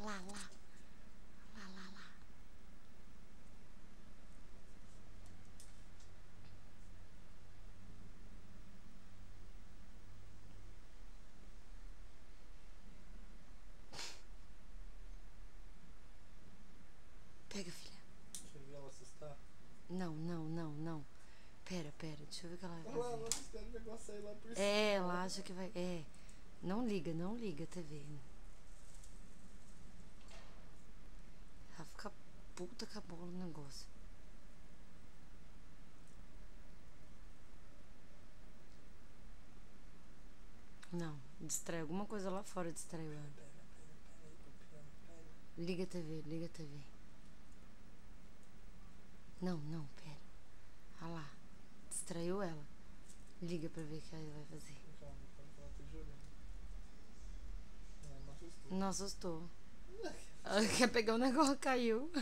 lá. Lá. Pega, filha. Deixa eu ver ela assustar. Não. Pera, deixa eu ver o que ela vai fazer. Olha lá, ela assustando o negócio aí lá por cima. Ela acha que vai... Não liga a TV. Ela fica puta com a bola no negócio. Não, distrai alguma coisa lá fora, distraiu ela. Pera aí, papião, pera. Liga a TV. Não, pera. Olha lá, distraiu ela. Liga pra ver o que ela vai fazer. Calma, que ela tá jogando. Não assustou. Não assustou. Ela quer pegar o negócio, caiu.